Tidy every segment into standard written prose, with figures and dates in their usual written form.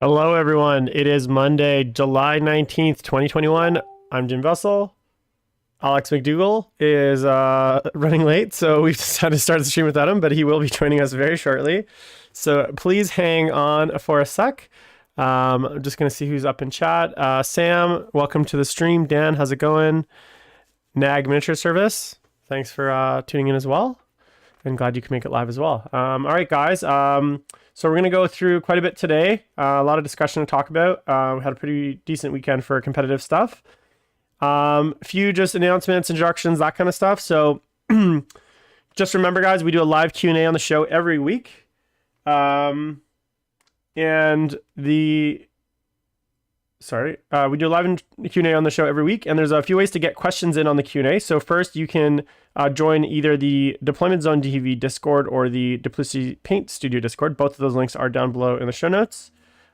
Hello, everyone. It is Monday, July 19th, 2021. I'm Jim Vessel. Alex McDougall is running late, so we've decided to start the stream without him, but he will be joining us very shortly. So please hang on for a sec. I'm just going to see who's up in chat. Sam, welcome to the stream. Dan, how's it going? Nag Miniature Service, thanks for tuning in as well. And glad you can make it live as well. All right, guys. So we're going to go through quite a bit today. A lot of discussion to talk about. We had a pretty decent weekend for competitive stuff. A few just announcements, introductions, that kind of stuff. So just remember, guys, we do a live Q&A on the show every week. We do a live Q&A on the show every week, and there's a few ways to get questions in on the Q&A. So first, you can join either the Deployment Zone TV Discord or the Duplicity Paint Studio Discord. Both of those links are down below in the show notes.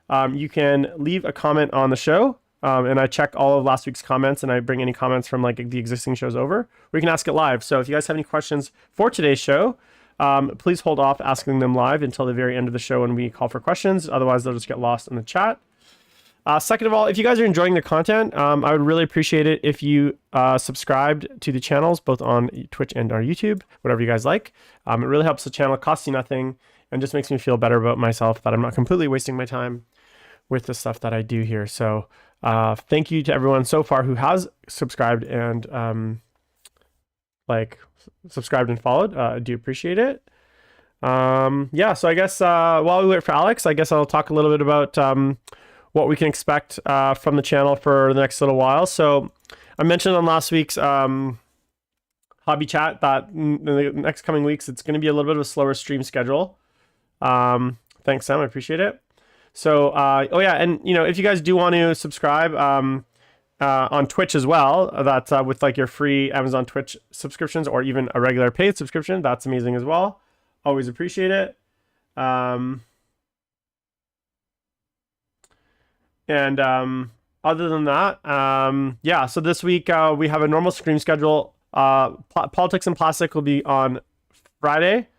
You can leave a comment on the show, and I check all of last week's comments, and I bring any comments from like the existing shows over. Or you can ask it live. So if you guys have any questions for today's show, please hold off asking them live until the very end of the show when we call for questions. Otherwise, they'll just get lost in the chat. Second of all, if you guys are enjoying the content, I would really appreciate it if you subscribed to the channels, both on Twitch and our YouTube, whatever you guys like. It really helps the channel, costs you nothing, and just makes me feel better about myself that I'm not completely wasting my time with the stuff that I do here. So thank you to everyone so far who has subscribed and subscribed and followed. I do appreciate it. Yeah, so I guess while we wait for Alex, I guess I'll talk a little bit about what we can expect from the channel for the next little while. So I mentioned on last week's hobby chat that in the next coming weeks, it's going to be a little bit of a slower stream schedule. Thanks, Sam. I appreciate it. So, oh yeah. And if you guys do want to subscribe on Twitch as well, that's with like your free Amazon Twitch subscriptions or even a regular paid subscription, that's amazing as well. Always appreciate it. And other than that, yeah, so this week we have a normal stream schedule. Politics and Plastic will be on Friday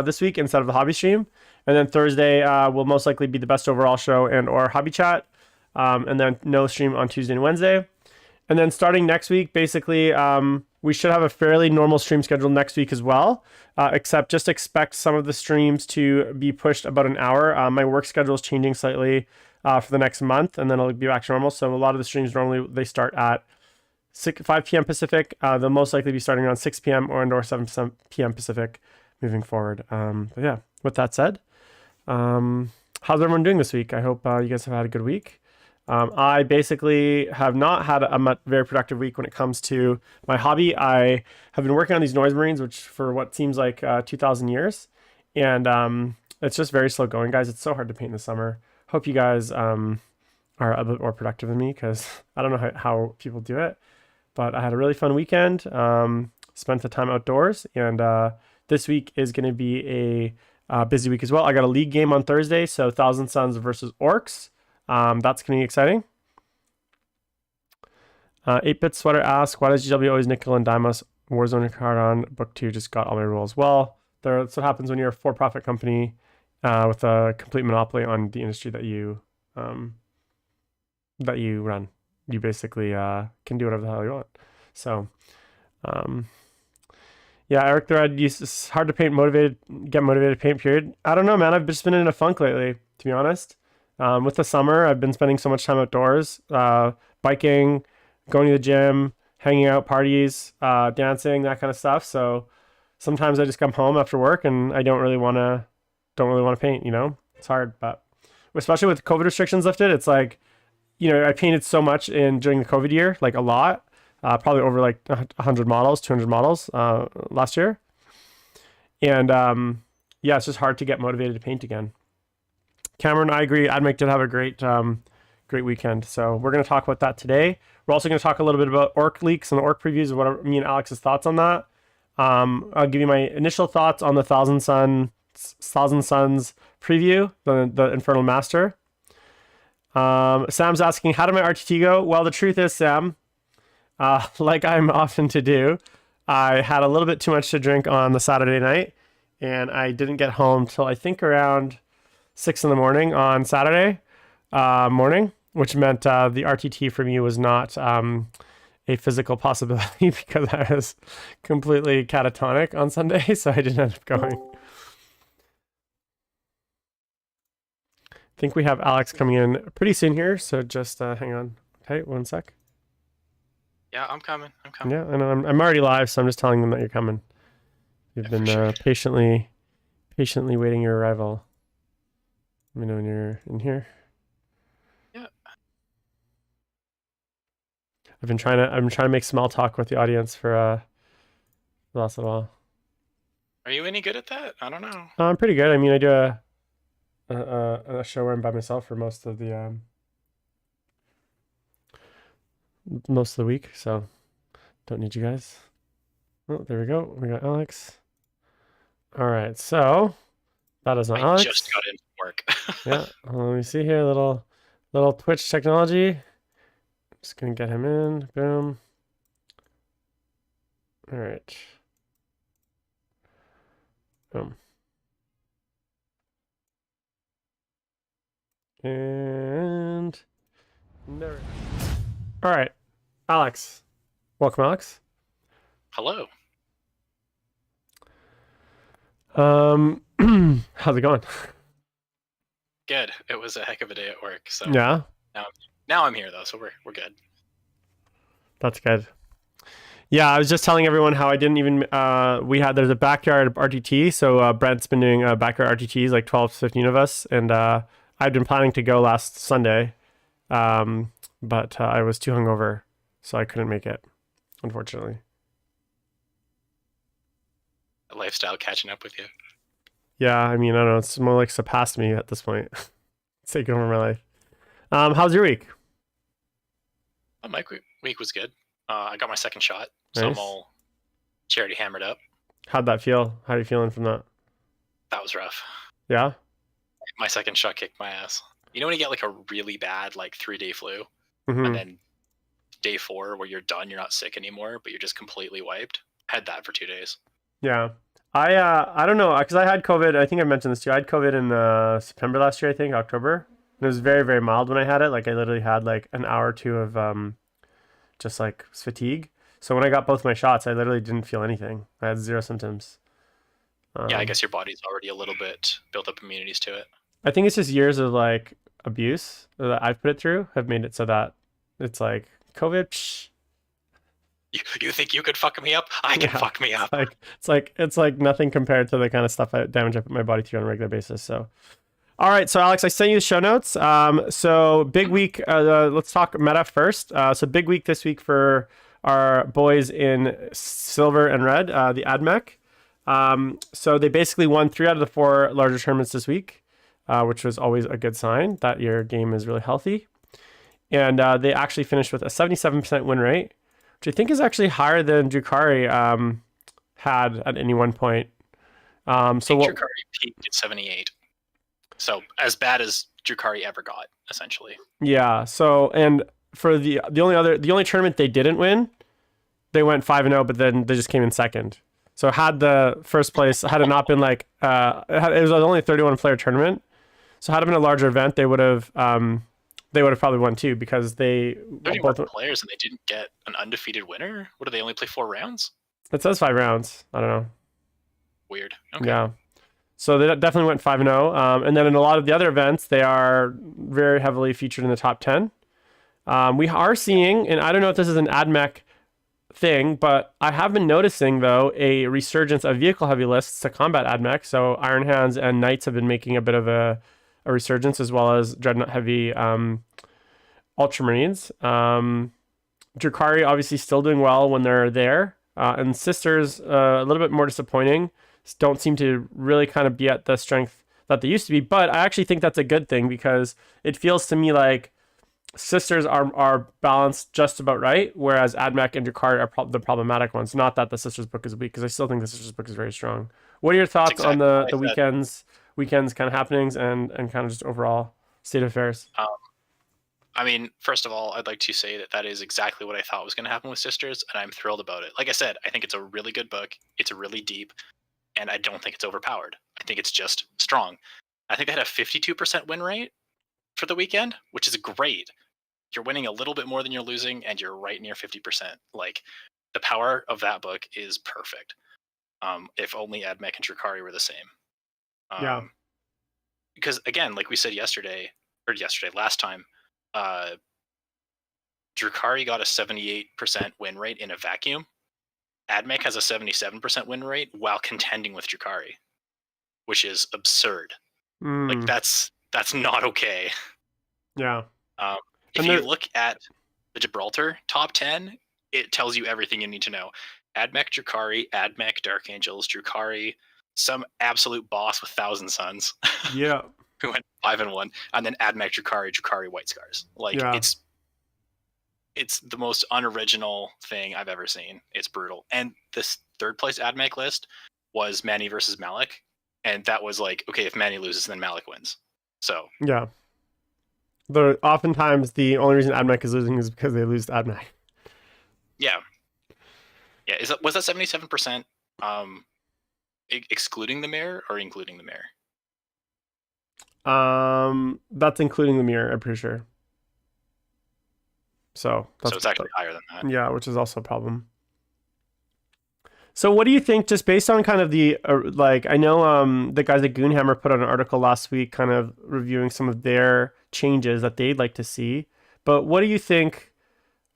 this week instead of the hobby stream. And then Thursday will most likely be the best overall show and or hobby chat. And then no stream on Tuesday and Wednesday. And then starting next week, basically, we should have a fairly normal stream schedule next week as well. Except just expect some of the streams to be pushed about an hour. My work schedule is changing slightly for the next month, and then it'll be back to normal. So a lot of the streams normally they start at 5 p.m. Pacific. They'll most likely be starting around 6 p.m. or 7 p.m. Pacific moving forward. But yeah, with that said, how's everyone doing this week? I hope you guys have had a good week. I basically have not had a very productive week when it comes to my hobby. I have been working on these noise marines, which for what seems like 2,000 years. And it's just very slow going, guys. It's so hard to paint in the summer. Hope you guys are a bit more productive than me because I don't know how people do it. But I had a really fun weekend, spent the time outdoors. And this week is going to be a busy week as well. I got a league game on Thursday, so Thousand Suns versus Orcs. That's going to be exciting. 8-Bit Sweater asks, why does GW always nickel and dime us? Warzone card on book 2 just got all my rules. Well, that's what happens when you're a for-profit company with a complete monopoly on the industry that you run. You basically can do whatever the hell you want. So, yeah, Eric Thread, it's hard to get motivated to paint, period. I don't know, man. I've just been in a funk lately, to be honest. With the summer, I've been spending so much time outdoors, biking, going to the gym, hanging out, parties, dancing, that kind of stuff. So sometimes I just come home after work and I don't really want to paint, it's hard, but especially with COVID restrictions lifted, it's like, I painted so much during the COVID year, like a lot. probably over like 100 models, 200 models last year. And yeah, it's just hard to get motivated to paint again. Cameron, I agree. AdMech did have a great weekend. So we're going to talk about that today. We're also going to talk a little bit about orc leaks and orc previews and what me and Alex's thoughts on that. I'll give you my initial thoughts on the Thousand Suns preview, the Infernal Master. Sam's asking, how did my RTT go? Well, the truth is, Sam, like I'm often to do, I had a little bit too much to drink on the Saturday night, and I didn't get home till I think around 6 a.m. on Saturday morning, which meant the RTT for me was not a physical possibility because I was completely catatonic on Sunday, so I didn't end up going. I think we have Alex coming in pretty soon here, so just hang on. Okay, one sec. Yeah, I'm coming. Yeah, and I'm already live, so I'm just telling them that you're coming. You've been patiently waiting your arrival. Let me know when you're in here. Yeah. I'm trying to make small talk with the audience for the last little while. Are you any good at that? I don't know. I'm pretty good. I mean, I do a show where I'm by myself for most of the week, so don't need you guys. Oh, there we go. We got Alex. All right, so that is not Alex. I just got into work. Yeah, let me see here. Little Twitch technology. Just gonna get him in. Boom. All right. Boom. And there. All right, Alex. Welcome, Alex. Hello. How's it going? Good. It was a heck of a day at work. So yeah. Now I'm here though, so we're good. That's good. Yeah, I was just telling everyone how I didn't even there's a backyard RTT, so Brent's been doing backyard RTTs, like 12 to 15 of us, and I'd been planning to go last Sunday, but I was too hungover, so I couldn't make it, unfortunately. Lifestyle catching up with you. Yeah, I mean, I don't know, it's more like surpassed me at this point. It's taken over my life. How's your week? My week was good. I got my second shot, so nice. I'm all charity hammered up. How'd that feel? How are you feeling from that? That was rough. Yeah? My second shot kicked my ass. You know when you get like a really bad 3-day flu, Mm-hmm. and then day 4 where you're done, you're not sick anymore, but you're just completely wiped? I had that for 2 days. Yeah. I don't know, because I had COVID. I think I mentioned this too. I had COVID in September last year, I think, October. And it was very, very mild when I had it. Like I literally had like an hour or two of just like fatigue. So when I got both my shots, I literally didn't feel anything. I had 0 symptoms. Yeah, I guess your body's already a little bit built up immunities to it. I think it's just years of like abuse that I've put it through have made it so that it's like COVID. Psh. You think you could fuck me up? I can fuck me up. It's like nothing compared to the kind of stuff damage I put my body through on a regular basis. So, all right. So Alex, I sent you the show notes. So big week. Let's talk meta first. So big week this week for our boys in silver and red, the AdMech. So they basically won 3 out of the 4 larger tournaments this week, which was always a good sign that your game is really healthy. And they actually finished with a 77% win rate, which I think is actually higher than Drukhari had at any one point. Drukhari peaked at 78. So as bad as Drukhari ever got, essentially. Yeah. So and for the only tournament they didn't win, they went 5-0, but then they just came in second. So had the first place had it not been like it was only a 31 player tournament, so had it been a larger event, they would have probably won too, because they 31 players and they didn't get an undefeated winner. What do they only play 4 rounds? It says 5 rounds. I don't know. Weird. Okay. Yeah. So they definitely went 5-0. And then in a lot of the other events, they are very heavily featured in the top 10. We are seeing, and I don't know if this is an AdMech thing, but I have been noticing though a resurgence of vehicle heavy lists to combat AdMech. So Iron Hands and Knights have been making a bit of a resurgence, as well as Dreadnought heavy Ultramarines. Drakari obviously still doing well when they're there. And Sisters, a little bit more disappointing. Don't seem to really kind of be at the strength that they used to be. But I actually think that's a good thing because it feels to me like Sisters are balanced just about right, whereas AdMech and Drakari are the problematic ones. Not that the Sisters book is weak, because I still think the Sisters book is very strong. What are your thoughts on the weekends kind of happenings and kind of just overall state of affairs? I mean, first of all, I'd like to say that is exactly what I thought was going to happen with Sisters, and I'm thrilled about it. Like I said, I think it's a really good book. It's really deep, and I don't think it's overpowered. I think it's just strong. I think they had a 52% win rate for the weekend, which is great. You're winning a little bit more than you're losing, and you're right near 50%. Like, the power of that book is perfect. If only AdMech and Drakari were the same. Yeah. Because, again, like we said last time, Drakari got a 78% win rate in a vacuum. AdMech has a 77% win rate while contending with Drakari, which is absurd. Like, that's not okay. Yeah. If you look at the Gibraltar top 10, it tells you everything you need to know. AdMech, Drakari, AdMech, Dark Angels, Drakari, some absolute boss with 1,000 Suns. Yeah. Who went 5-1, and then AdMech, Drakari, White Scars. Like, it's the most unoriginal thing I've ever seen. It's brutal. And this third place AdMech list was Manny versus Malik, and that was like, okay, if Manny loses, then Malik wins. So yeah. Oftentimes the only reason AdMech is losing is because they lose to AdMech. Yeah. Was that 77% excluding the mayor or including the mayor? That's including the mirror, I'm pretty sure. So it's actually higher than that. Yeah, which is also a problem. So what do you think, just based on kind of the, I know the guys at Goonhammer put out an article last week kind of reviewing some of their changes that they'd like to see. But what do you think,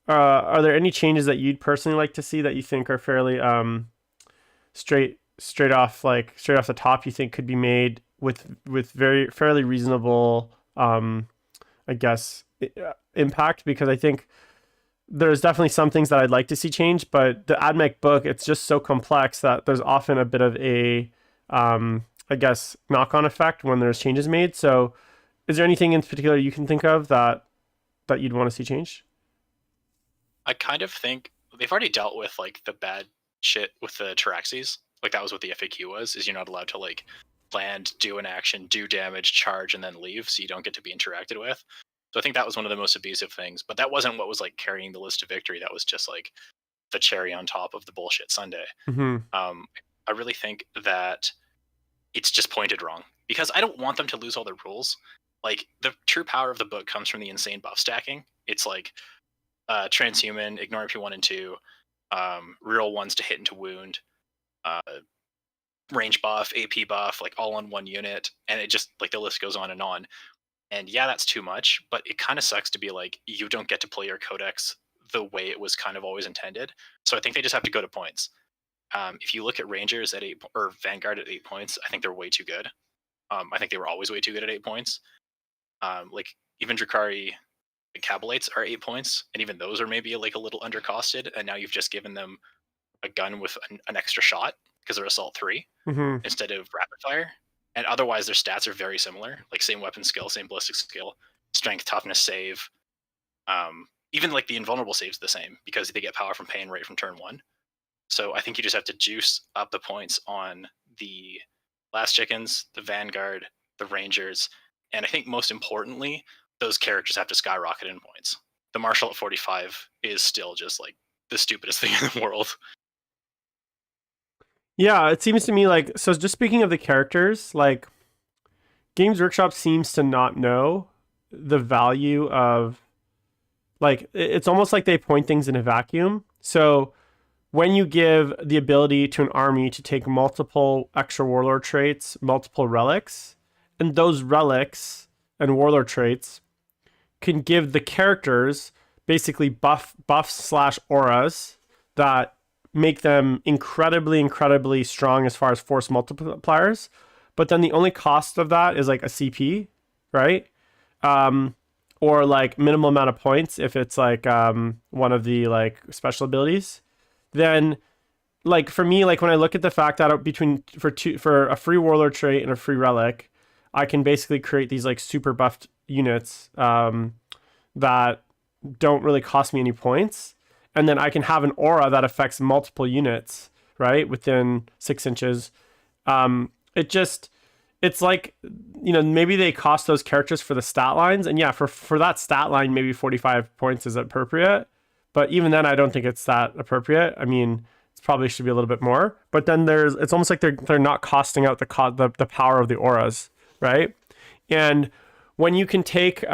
are there any changes that you'd personally like to see that you think are fairly straight off the top you think could be made with fairly reasonable, I guess, impact? Because I think there's definitely some things that I'd like to see change, but the AdMech book, it's just so complex that there's often a bit of a, I guess, knock-on effect when there's changes made. So is there anything in particular you can think of that you'd want to see changed? I kind of think they've already dealt with like the bad shit with the Taraxes. Like, that was what the FAQ was, is you're not allowed to like land, do an action, do damage, charge, and then leave, so you don't get to be interacted with. So I think that was one of the most abusive things, but that wasn't what was like carrying the list to victory. That was just like the cherry on top of the bullshit Sunday. Mm-hmm. I really think that it's just pointed wrong, because I don't want them to lose all their rules. Like, the true power of the book comes from the insane buff stacking. It's like transhuman, ignore MP1 and 2, real ones to hit and to wound, range buff, AP buff, like all on one unit, and it just, like, the list goes on and on. And yeah, that's too much, but it kind of sucks to be like, you don't get to play your codex the way it was kind of always intended. So I think they just have to go to points. If you look at Rangers at 8 or Vanguard at 8 points, I think they're way too good. I think they were always way too good at 8 points. Like, even Drakari and Cabalates are 8 points, and even those are maybe like a little undercosted. And now you've just given them a gun with an extra shot because they're Assault 3 instead of Rapid Fire. And otherwise, their stats are very similar, like same weapon skill, same ballistic skill, strength, toughness, save. Even like the invulnerable save's the same, because they get power from pain right from turn 1. So I think you just have to juice up the points on the Last Chickens, the Vanguard, the Rangers, and I think most importantly, those characters have to skyrocket in points. The Marshal at 45 is still just like the stupidest thing in the world. Yeah, it seems to me like, so just speaking of the characters, like, Games Workshop seems to not know the value of, like, it's almost like they point things in a vacuum. So when you give the ability to an army to take multiple extra warlord traits, multiple relics, and those relics and warlord traits can give the characters basically buffs/auras that make them incredibly strong as far as force multipliers, but then the only cost of that is like a CP, right? or like minimal amount of points if it's like one of the like special abilities, then like for me, like when I look at the fact that between for a free warlord trait and a free relic, I can basically create these like super buffed units that don't really cost me any points, and then I can have an aura that affects multiple units, right, within 6 inches. It just, it's like, maybe they cost those characters for the stat lines, and yeah, for that stat line, maybe 45 points is appropriate, but even then, I don't think it's that appropriate. I mean, it probably should be a little bit more, but then it's almost like they're not costing out the power of the auras, right? And when you can take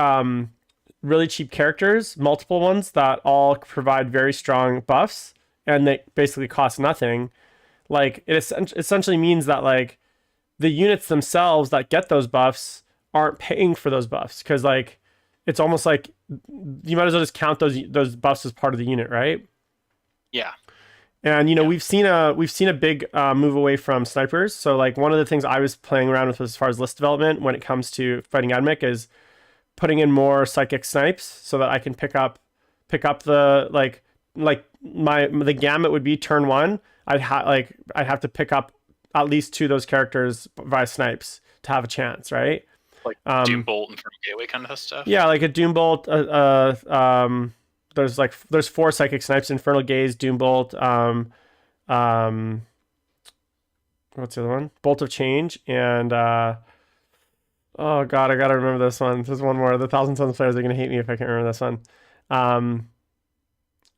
really cheap characters, multiple ones that all provide very strong buffs, and they basically cost nothing, like it essentially means that like the units themselves that get those buffs aren't paying for those buffs, because like it's almost like you might as well just count those buffs as part of the unit, right? Yeah. And we've seen a big move away from snipers. So like one of the things I was playing around with as far as list development when it comes to fighting Admech is putting in more psychic snipes so that I can pick up the the gamut would be turn one. I'd have to pick up at least 2 of those characters via snipes to have a chance, right? Like Doom Bolt and Infernal Gateway kind of stuff. Yeah, like a Doom Bolt. There's 4 psychic snipes: Infernal Gaze, Doom Bolt, what's the other one? Bolt of Change, and oh god, I gotta remember this one. There's one more. The Thousand Sons players are gonna hate me if I can't remember this one.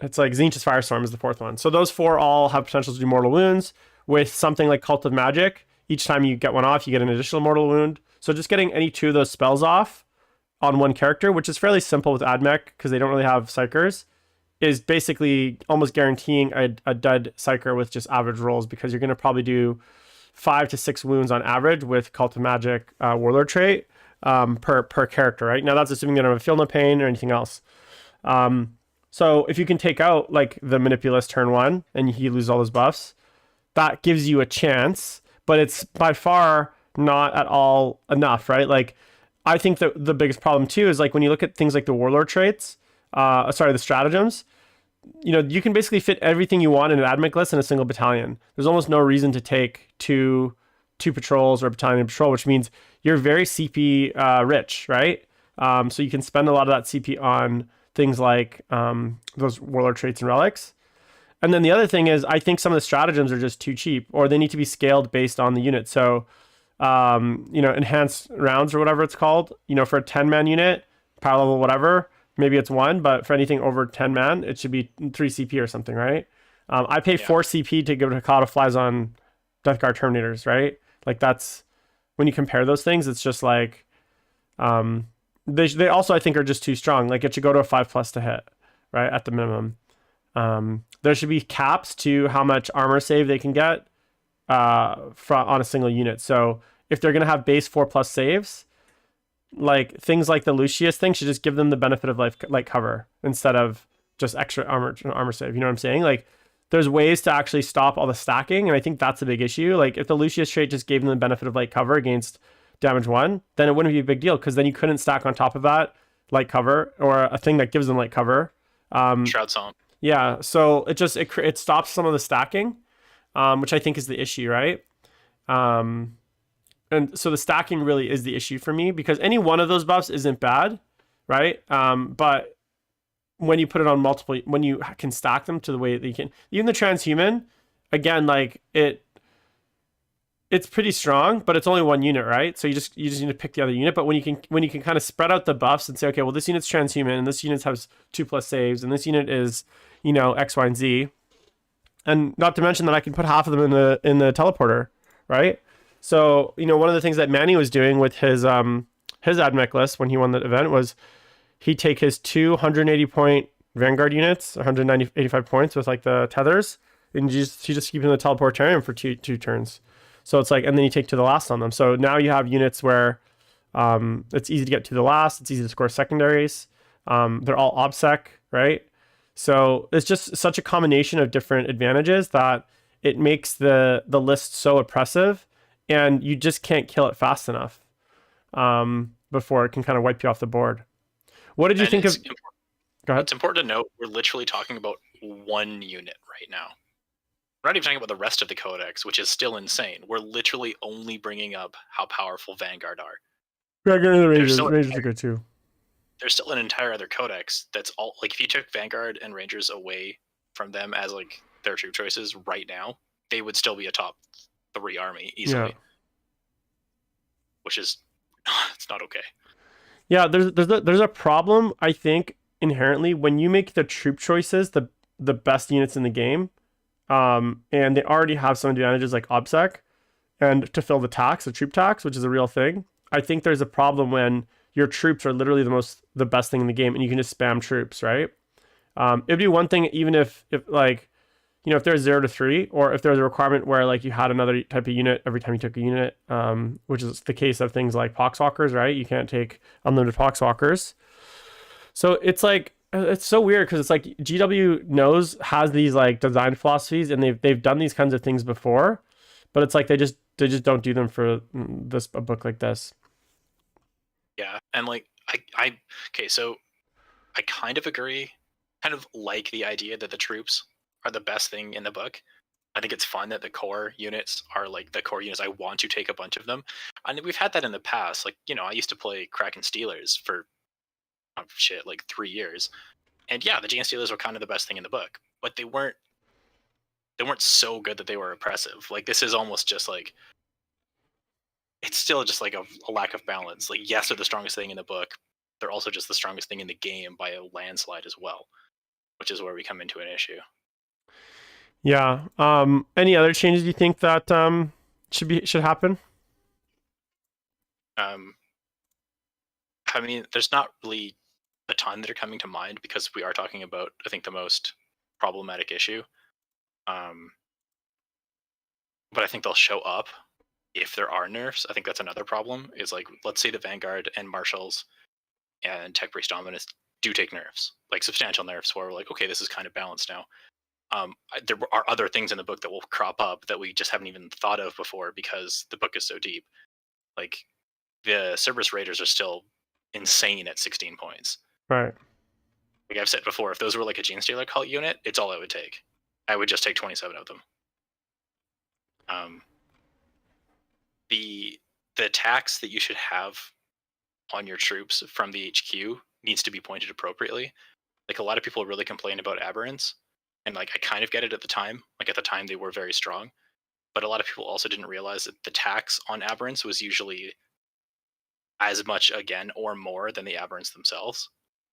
It's like Zinch's Firestorm is the 4th one. So those 4 all have potential to do mortal wounds. With something like Cult of Magic, each time you get one off, you get an additional mortal wound. So just getting any 2 of those spells off on one character, which is fairly simple with Admech because they don't really have psychers, is basically almost guaranteeing a dud psyker with just average rolls, because you're going to probably do 5 to 6 wounds on average with Cult of Magic warlord trait per character, right? Now that's assuming they don't have feel no pain or anything else. So if you can take out like the Manipulus turn 1 and he loses all those buffs, that gives you a chance, but it's by far not at all enough, right? Like, I think that the biggest problem too is like when you look at things like the warlord traits, the stratagems, you can basically fit everything you want in an Admech list in a single battalion. There's almost no reason to take two patrols or a battalion patrol, which means you're very CP rich, right? So you can spend a lot of that CP on things like those warlord traits and relics. And then the other thing is, I think some of the stratagems are just too cheap, or they need to be scaled based on the unit. So, enhanced rounds or whatever it's called, for a 10-man unit, power level, whatever, maybe it's 1, but for anything over 10 man, it should be 3 CP or something, right? I pay 4 CP to give Takata flies on Death Guard Terminators, right? Like that's, when you compare those things, it's just like, they also, I think, are just too strong. Like it should go to a 5+ to hit, right? At the minimum. There should be caps to how much armor save they can get on a single unit. So if they're going to have base 4+ saves, like things like the Lucius thing should just give them the benefit of light cover instead of just extra armor save. You know what I'm saying? Like there's ways to actually stop all the stacking, and I think that's a big issue. Like if the Lucius trait just gave them the benefit of light cover against damage 1, then it wouldn't be a big deal, because then you couldn't stack on top of that light cover or a thing that gives them light cover. Shroud Song. Yeah, so it stops some of the stacking, which I think is the issue, right? And so the stacking really is the issue for me, because any one of those buffs isn't bad, right? But when you put it on multiple, when you can stack them to the way that you can, even the transhuman, again, like it's pretty strong, but it's only 1 unit, right? So you just need to pick the other unit. But when you can kind of spread out the buffs and say, okay, well, this unit's transhuman and this unit has 2+ saves and this unit is, X, Y, and Z, and not to mention that I can put half of them in the teleporter, right? So one of the things that Manny was doing with his Admech list when he won the event was he'd take his 280 point Vanguard units, 185 points with like the tethers, and he just keep in the teleportarium for two turns. So it's like, and then you take to the last on them. So now you have units where it's easy to get to the last. It's easy to score secondaries. They're all OBSEC, right? So it's just such a combination of different advantages that it makes the list so oppressive, and you just can't kill it fast enough before it can kind of wipe you off the board. What did you And think of? Go ahead. it's important to note we're literally talking about one unit right now. We're not even talking about the rest of the codex, which is still insane. We're literally only bringing up how powerful Vanguard are. Vanguard and the There's Rangers are good too. There's still an entire other codex that's all like if you took Vanguard and Rangers away from them as like their troop choices right now, they would still be a top 3 army easily. Yeah. Which is it's not okay. Yeah, there's a problem, I think, inherently when you make the troop choices the best units in the game, and they already have some advantages like OBSEC, and to fill the troop tax, which is a real thing. I think there's a problem when your troops are literally the best thing in the game, and you can just spam troops, right? It'd be one thing even if like, you know, if there's 0 to 3, or if there's a requirement where like you had another type of unit every time you took a unit, which is the case of things like poxwalkers, right? You can't take unlimited poxwalkers. So it's like it's so weird because it's like GW has these like design philosophies, and they've done these kinds of things before, but it's like they just don't do them for a book like this. Yeah, and like I okay, so I kind of agree, kind of like the idea that the troops are the best thing in the book. I think it's fun that the core units are like the core units. I want to take a bunch of them, and we've had that in the past. Like, you know, I used to play Kraken Steelers for like 3 years, and yeah, the GN Steelers were kind of the best thing in the book, but they weren't so good that they were oppressive. Like, this is almost just like it's still just like a lack of balance. Like, yes, they're the strongest thing in the book. They're also just the strongest thing in the game by a landslide as well, which is where we come into an issue. Yeah. Any other changes you think that should happen? I mean, there's not really a ton that are coming to mind because we are talking about, I think, the most problematic issue. But I think they'll show up if there are nerfs. I think that's another problem. Is like, let's say the Vanguard and Marshals and Tech Priest Dominus do take nerfs, like substantial nerfs, where we're like, okay, this is kind of balanced now. There are other things in the book that will crop up that we just haven't even thought of before because the book is so deep. Like, the Cerberus Raiders are still insane at 16 points. Right. Like I've said before, if those were like a Gene Stealer cult unit, it's all I would take. I would just take 27 of them. The tax that you should have on your troops from the HQ needs to be pointed appropriately. Like, a lot of people really complain about aberrants, and like I kind of get it at the time. Like, at the time they were very strong, but a lot of people also didn't realize that the tax on aberrants was usually as much again or more than the aberrants themselves.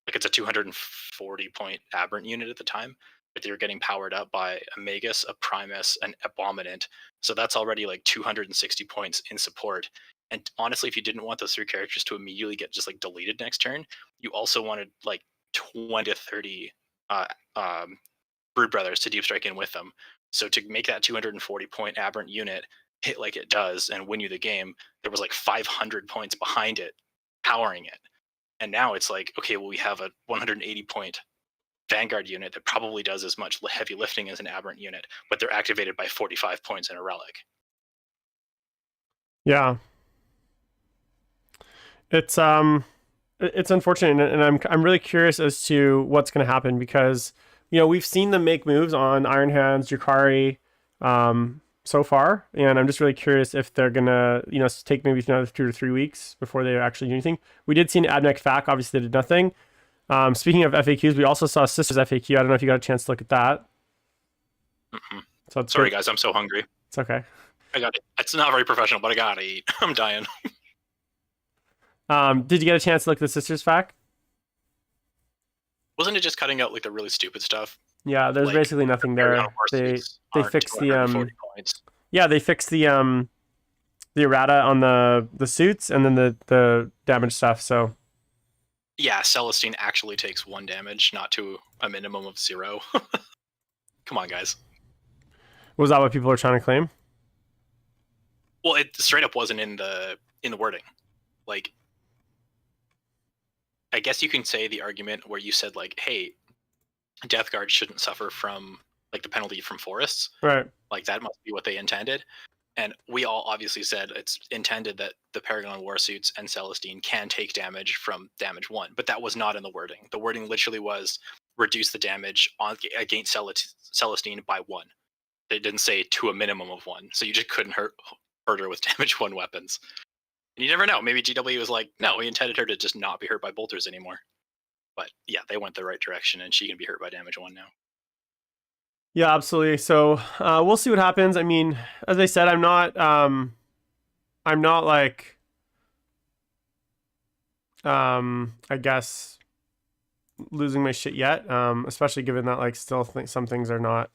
Like, it's a 240 point aberrant unit at the time, but they were getting powered up by a Magus, a Primus, an Abominant. So that's already like 260 points in support. And honestly, if you didn't want those 3 characters to immediately get just like deleted next turn, you also wanted like 20 to 30 Brood Brothers to deep strike in with them. So to make that 240 point aberrant unit hit like it does and win you the game, there was like 500 points behind it powering it. And now it's like, okay, well, we have a 180 point Vanguard unit that probably does as much heavy lifting as an aberrant unit, but they're activated by 45 points in a relic. Yeah. It's unfortunate, and I'm really curious as to what's going to happen because, you know, we've seen them make moves on Iron Hands, Drukhari, so far, and I'm just really curious if they're gonna, you know, take maybe another 2 to 3 weeks before they actually do anything. We did see an Admech FAQ, obviously they did nothing. Speaking of FAQs, we also saw Sisters FAQ. I don't know if you got a chance to look at that. So sorry, guys, I'm so hungry. It's okay. It's not very professional, but I gotta eat. I'm dying. Did you get a chance to look at the Sisters FAQ? Wasn't it just cutting out like the really stupid stuff? Yeah, there's like, basically nothing there. They fixed the yeah, they fixed the errata on the suits and then the damage stuff. So yeah, Celestine actually takes 1 damage, not to a minimum of 0. Come on, guys. Was that what people were trying to claim? Well, it straight up wasn't in the wording. Like, I guess you can say the argument where you said like, hey, Death Guard shouldn't suffer from like the penalty from forests. Right. Like, that must be what they intended. And we all obviously said it's intended that the Paragon Warsuits and Celestine can take damage from damage 1, but that was not in the wording. The wording literally was reduce the damage against Celestine by 1. They didn't say to a minimum of 1, so you just couldn't hurt her with damage 1 weapons. And you never know. Maybe GW was like, no, we intended her to just not be hurt by bolters anymore. But yeah, they went the right direction, and she can be hurt by damage 1 now. Yeah, absolutely. So we'll see what happens. I mean, as I said, I'm not like, I guess, losing my shit yet. Especially given that like still some things are not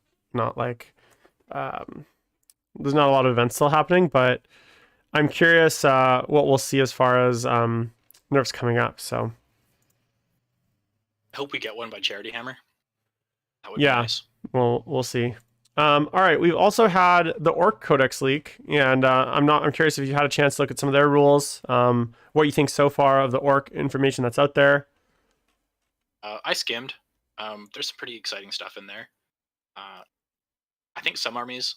like, there's not a lot of events still happening. But I'm curious what we'll see as far as nerfs coming up. So I hope we get one by Charity Hammer. That would yeah, be nice. we'll see. All right, we've also had the Orc Codex leak, and I'm curious if you had a chance to look at some of their rules. What you think so far of the Orc information that's out there? I skimmed. There's some pretty exciting stuff in there. I think some armies,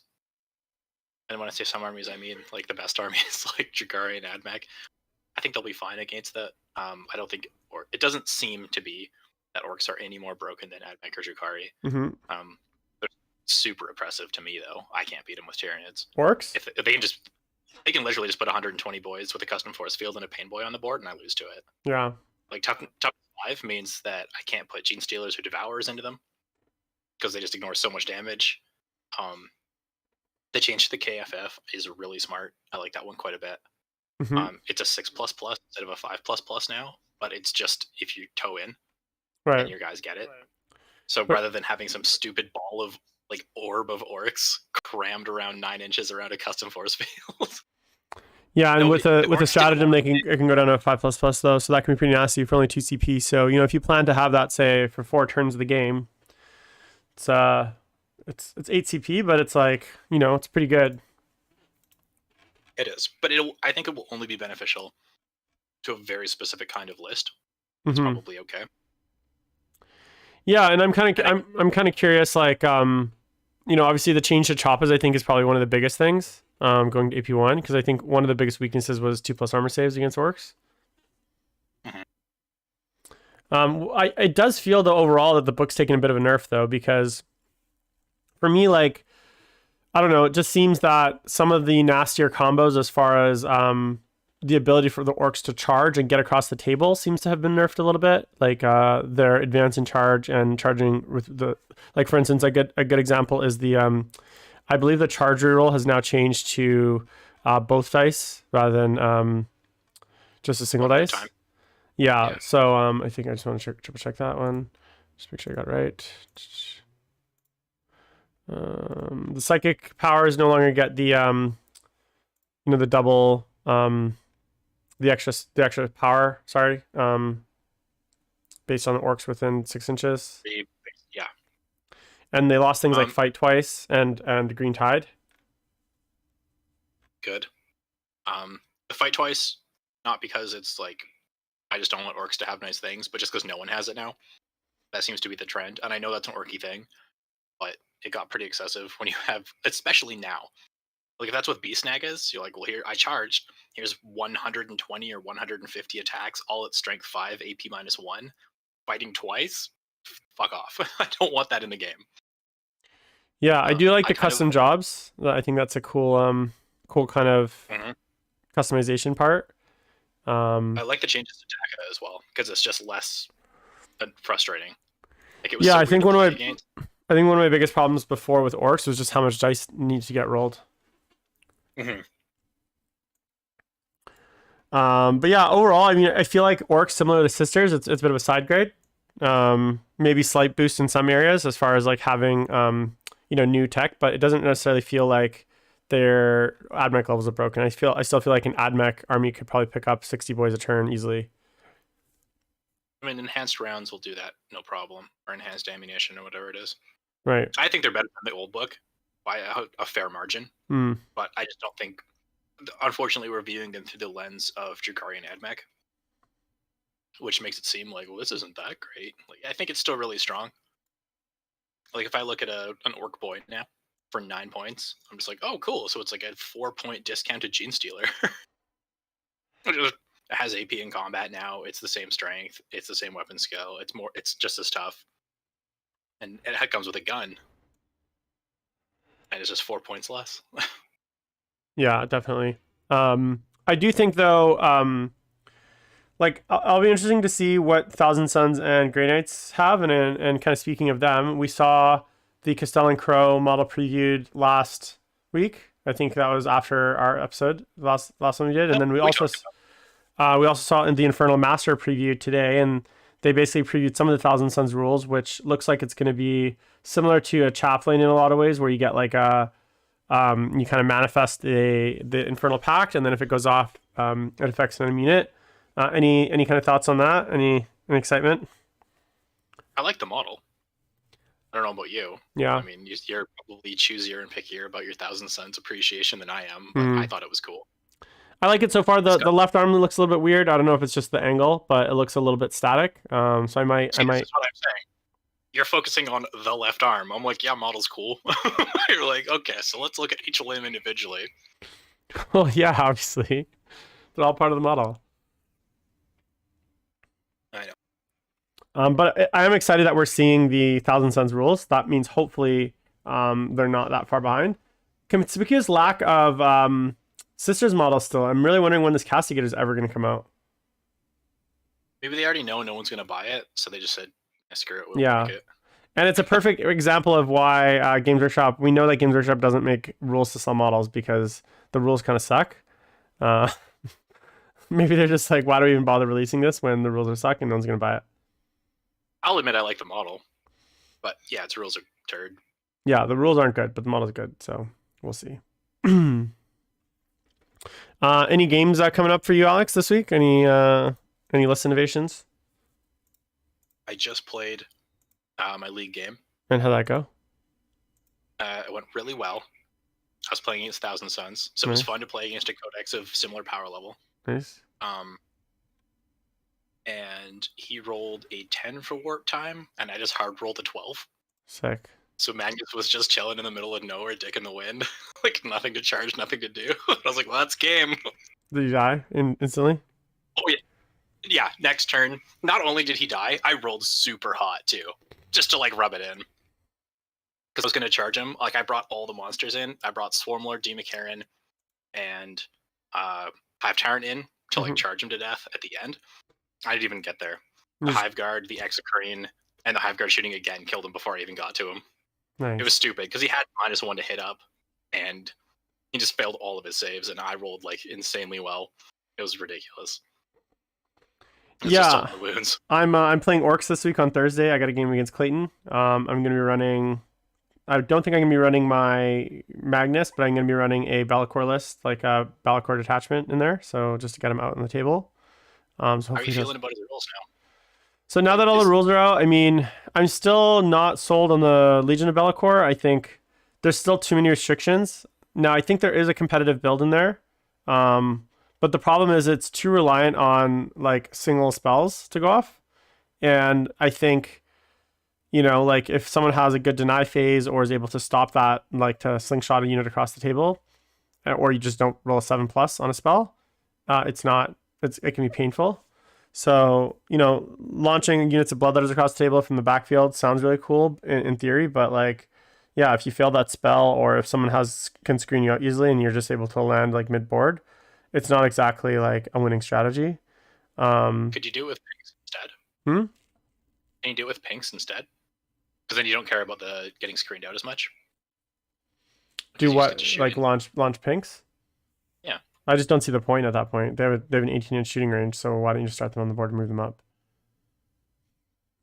and when I say some armies, I mean like the best armies, like Dragari and AdMech. I think they'll be fine against that. I don't think, or it doesn't seem to be that orcs are any more broken than AdMech or Dragari. Mm-hmm. They're super oppressive to me, though. I can't beat them with Tyranids. Orcs? If they can literally just put 120 boys with a custom force field and a pain boy on the board, and I lose to it. Yeah. Like tough 5 means that I can't put Gene Stealers or Devourers into them because they just ignore so much damage. The change to the KFF is really smart. I like that one quite a bit. Mm-hmm. It's a 6++ instead of a 5++ now, but it's just if you toe in, right, and your guys get it. So rather than having some stupid ball of like orb of orcs crammed around 9 inches around a custom force field. Yeah, and with a stratagem, it can go down to a 5++ though, so that can be pretty nasty for only 2 CP. So if you plan to have that, say, for 4 turns of the game, it's 8 CP, but it's like it's pretty good. It is, but I think it will only be beneficial to a very specific kind of list. It's probably okay. Yeah, and I'm kind of curious, like obviously the change to Choppas I think is probably one of the biggest things. Going to AP1, because I think one of the biggest weaknesses was 2+ armor saves against orcs. It does feel though overall that the book's taking a bit of a nerf though, because for me, like, I don't know, it just seems that some of the nastier combos as far as the ability for the orcs to charge and get across the table seems to have been nerfed a little bit. Like their advance in charge and charging with the, like, for instance, a good example is the I believe the charge roll has now changed to both dice rather than just a single dice. Yeah, so I think I just want to triple check that one. Just make sure I got it right. The psychic powers no longer get the the double the extra power, sorry, based on the orcs within 6 inches. Yeah. And they lost things like Fight Twice and Green Tide. Good. The Fight Twice, not because it's like I just don't want orcs to have nice things, but just because no one has it now. That seems to be the trend, and I know that's an orky thing, but it got pretty excessive when you have, especially now. Like if that's what Beast Snag is, you're like, well, here I charged. Here's 120 or 150 attacks, all at strength 5, AP -1, fighting twice. Fuck off! I don't want that in the game. Yeah, I do like the custom jobs. I think that's a cool kind of customization part. I like the changes to Taka as well because it's just less frustrating. Like it was I think one of my biggest problems before with orcs was just how much dice needs to get rolled. But yeah, overall, I mean, I feel like orcs, similar to sisters, it's a bit of a side grade. Maybe slight boost in some areas as far as like having new tech, but it doesn't necessarily feel like their AdMech levels are broken. I still feel like an AdMech army could probably pick up 60 boys a turn easily. I mean, enhanced rounds will do that, no problem, or enhanced ammunition or whatever it is. Right. I think they're better than the old book by a fair margin, but I just don't think. Unfortunately, we're viewing them through the lens of Dragari and AdMech, which makes it seem like, well, this isn't that great. Like, I think it's still really strong. Like if I look at an orc boy now, for 9 points. I'm just like, oh, cool. So it's like a 4-point discounted Gene Stealer. It has AP in combat now. It's the same strength. It's the same weapon skill. It's just as tough. And it comes with a gun. And it's just 4 points less. Yeah, definitely. I do think though, like I'll be interesting to see what Thousand Suns and Grey Knights have, and kind of speaking of them, we saw the Castellan Crow model previewed last week. I think that was after our episode last one we did, and then we also saw in the Infernal Master preview today, and they basically previewed some of the Thousand Suns rules, which looks like it's going to be similar to a chaplain in a lot of ways, where you get like a you kind of manifest the Infernal Pact, and then if it goes off, it affects an enemy unit. Any kind of thoughts on that? Any excitement? I like the model. I don't know about you. Yeah. I mean, you're probably choosier and pickier about your Thousand Suns appreciation than I am, but I thought it was cool. I like it so far. The left arm looks a little bit weird. I don't know if it's just the angle, but it looks a little bit static. So I might. This is what I'm saying. You're focusing on the left arm. I'm like, yeah, model's cool. You're like, okay, so let's look at each limb individually. Well, yeah, obviously, they're all part of the model. I know. But I am excited that we're seeing the Thousand Suns rules. That means hopefully they're not that far behind. Conspicuous lack of Sisters model still. I'm really wondering when this Castigator is ever going to come out. Maybe they already know no one's going to buy it, so they just said, screw it, we'll make it. And it's a perfect example of why Games Workshop, we know that Games Workshop doesn't make rules to sell models because the rules kind of suck. Maybe they're just like, why do we even bother releasing this when the rules are suck and no one's going to buy it? I'll admit I like the model, but yeah, its rules are turd. Yeah, the rules aren't good, but the model's good, so we'll see. Any games coming up for you, Alex, this week? Any list innovations? I just played my league game. And how'd that go? It went really well. I was playing against Thousand Suns, so it was fun to play against a codex of similar power level. Nice. And he rolled a 10 for warp time, and I just hard rolled a 12. Sick. So Magnus was just chilling in the middle of nowhere, dick in the wind. Like, nothing to charge, nothing to do. I was like, well, that's game. Did he die instantly? Oh, yeah. Yeah, next turn. Not only did he die, I rolled super hot, too. Just to, like, rub it in. Because I was going to charge him. Like, I brought all the monsters in. I brought Swarmlord, Demakaran, and Hive Tyrant in to, like, charge him to death at the end. I didn't even get there. The Hive Guard, the Exocrine, and the Hive Guard shooting again killed him before I even got to him. Nice. It was stupid, because he had -1 to hit up, and he just failed all of his saves, and I rolled, like, insanely well. It was ridiculous. Just all the wounds. I'm playing Orcs this week on Thursday. I got a game against Clayton. I'm going to be running... I don't think I'm going to be running my Magnus, but I'm going to be running a Balakor list, like a Balakor detachment in there, so just to get him out on the table. So how are you feeling about his rules now? So now that all the rules are out, I mean, I'm still not sold on the Legion of Bellicor. I think there's still too many restrictions. Now, I think there is a competitive build in there. But the problem is it's too reliant on like single spells to go off. And I think, you know, like if someone has a good deny phase or is able to stop that, like to slingshot a unit across the table, or you just don't roll a 7+ on a spell, it can be painful. So, you know, launching units of Bloodletters across the table from the backfield sounds really cool in theory, but like, yeah, if you fail that spell or if someone can screen you out easily and you're just able to land like mid-board, it's not exactly like a winning strategy. Could you do it with pinks instead? Can you do it with pinks instead? Because then you don't care about the getting screened out as much. Do what? Like launch pinks? Yeah. I just don't see the point at that point. They have an 18-inch shooting range, so why don't you just start them on the board and move them up?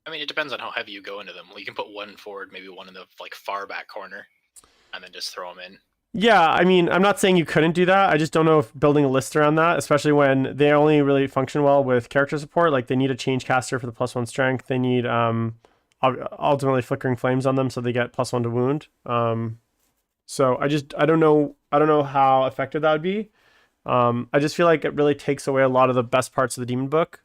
I mean, it depends on how heavy you go into them. Well, you can put one forward, maybe one in the like far back corner, and then just throw them in. Yeah, I mean, I'm not saying you couldn't do that. I just don't know if building a list around that, especially when they only really function well with character support. Like they need a change caster for the +1 strength. They need ultimately flickering flames on them, so they get +1 to wound. So I don't know how effective that would be. I just feel like it really takes away a lot of the best parts of the Demon Book,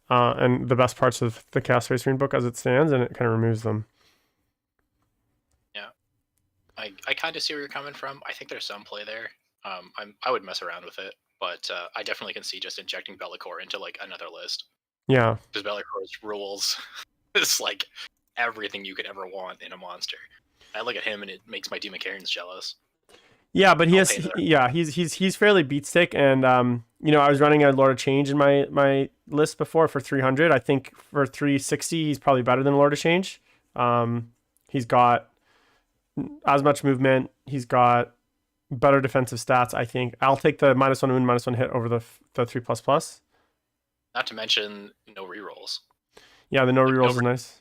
and the best parts of the Chaos Space Marine book as it stands, and it kind of removes them. Yeah. I kind of see where you're coming from. I think there's some play there. I would mess around with it, but I definitely can see just injecting Be'lakor into like another list, Yeah. because Be'lakor's rules is like everything you could ever want in a monster. I look at him and it makes my Demon jealous. Yeah, but I'll pay another. he's fairly beat stick, and I was running a Lord of Change in my list before for 300. I think for 360 he's probably better than Lord of Change. He's got as much movement. He's got better defensive stats. I think I'll take the -1 wound, -1 hit over the 3++. Not to mention no rerolls. Yeah, the no Like, rerolls is nice.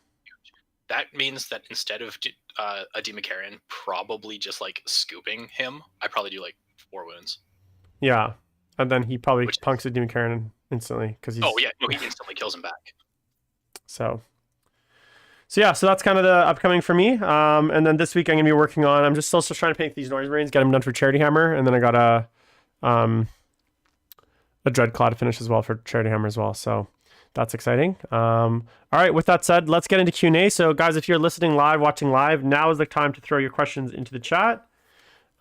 That means that instead of a Demon probably just like scooping him, I probably do like 4 wounds. Yeah, and then he probably Which punks a Demon Karen instantly because he's. Oh yeah, no, he instantly kills him back. So yeah, so that's kind of the upcoming for me. And then this week I'm gonna be working on. I'm just still trying to paint these noise brains, get them done for Charity Hammer, and then I got a Dreadclaw to finish as well for Charity Hammer as well. So that's exciting. All right, with that said, let's get into Q&A. So guys, if you're listening live, watching live, now is the time to throw your questions into the chat.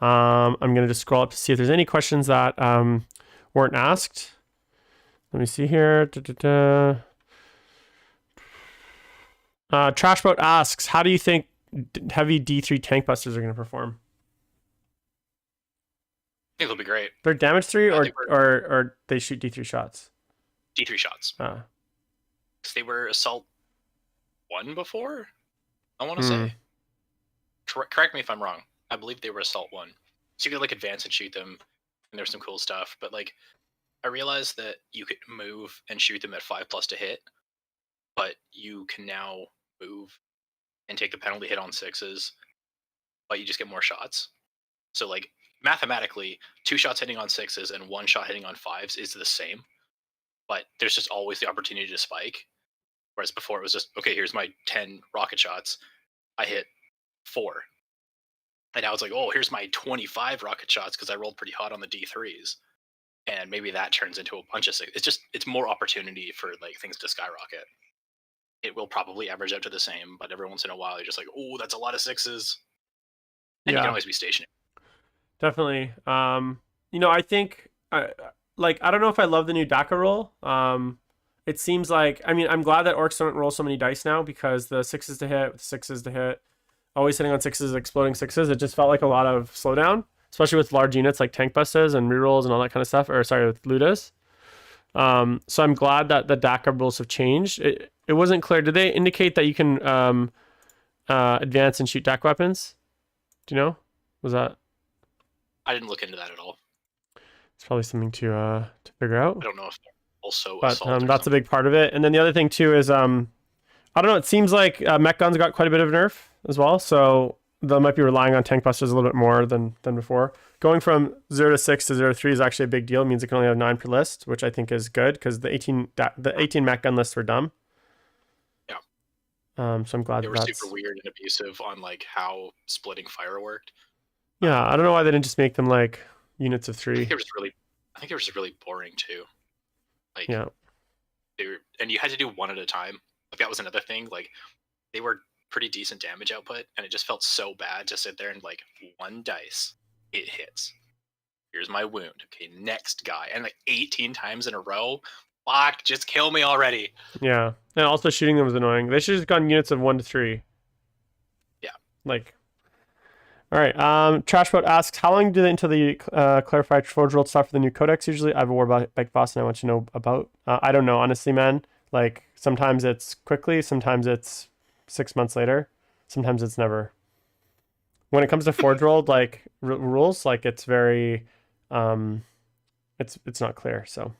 I'm gonna just scroll up to see if there's any questions that weren't asked. Let me see here. Trashboat asks, how do you think heavy D3 tank busters are going to perform? I think it'll be great. They're damage 3 or they shoot D3 shots? D3 shots. Because they were assault 1 before, I want to say. Correct me if I'm wrong. I believe they were assault 1. So you could like advance and shoot them, and there's some cool stuff. But like, I realized that you could move and shoot them at 5+ to hit, but you can now move and take the penalty hit on 6s, but you just get more shots. So like mathematically, 2 shots hitting on 6s and 1 shot hitting on 5s is the same, but there's just always the opportunity to spike. Whereas before it was just, okay, here's my 10 rocket shots, I hit 4. And now it's like, oh, here's my 25 rocket shots because I rolled pretty hot on the D3s. And maybe that turns into a bunch of 6. It's more opportunity for like things to skyrocket. It will probably average out to the same, but every once in a while you're just like, oh, that's a lot of 6s. And you can always be stationary. Definitely. I think I don't know if I love the new DACA roll. It seems like, I'm glad that orcs don't roll so many dice now, because the 6s to hit, 6s to hit, always hitting on 6s, exploding 6s, it just felt like a lot of slowdown, especially with large units like tank busters and rerolls and all that kind of stuff, or sorry, with Ludas. So I'm glad that the DACA rules have changed. It wasn't clear. Did they indicate that you can advance and shoot DAC weapons? Do you know? Was that? I didn't look into that at all. It's probably something to figure out. I don't know if they're also but that's a big part of it. And then the other thing too is I don't know. It seems like mech guns got quite a bit of nerf as well, so they might be relying on tank busters a little bit more than before. Going from 0 to 6 to 0 to 3 is actually a big deal. It means it can only have 9 per list, which I think is good, because the 18 mech gun lists were dumb. Yeah. So I'm glad they were super weird and abusive on like how splitting fire worked. Yeah, I don't know why they didn't just make them like units of 3. I think they were just really boring too. Like, yeah. And you had to do one at a time. Like that was another thing. Like they were pretty decent damage output, and it just felt so bad to sit there and like 1 dice, it hits. Here's my wound. Okay, next guy, and like 18 times in a row. Fuck, just kill me already. Yeah, and also shooting them was annoying. They should have just gone units of 1 to 3. Yeah. Like. All right. Trashboat asks, how long do they until the clarified forge roll stuff for the new codex? Usually, I have a war bike boss, and I want to know about. I don't know, honestly, man. Like sometimes it's quickly, sometimes it's 6 months later, sometimes it's never. When it comes to forge roll like rules, like it's very, it's not clear. So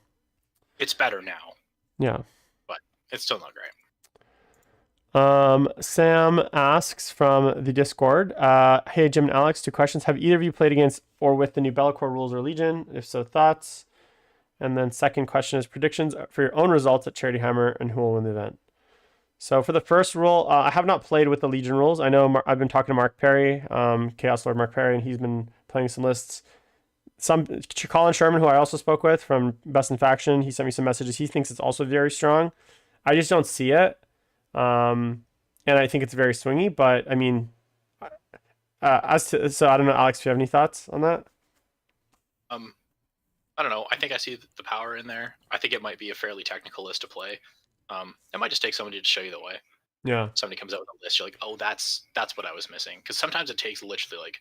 it's better now. Yeah, but it's still not great. Sam asks from the Discord, hey Jim and Alex, 2 questions. Have either of you played against or with the new Be'lakor rules or Legion? If so, thoughts? And then second question is predictions for your own results at Charity Hammer and who will win the event. So for the first rule, I have not played with the Legion rules. I know I've been talking to Mark Perry, Chaos Lord Mark Perry, and he's been playing some lists. Colin Sherman, who I also spoke with from Best in Faction, he sent me some messages. He thinks it's also very strong. I just don't see it. And I think it's very swingy, but So I don't know, Alex, do you have any thoughts on that? Um, I don't know. I think I see the power in there. I think it might be a fairly technical list to play. It might just take somebody to show you the way. Yeah. Somebody comes out with a list, you're like, oh, that's what I was missing. Because sometimes it takes literally like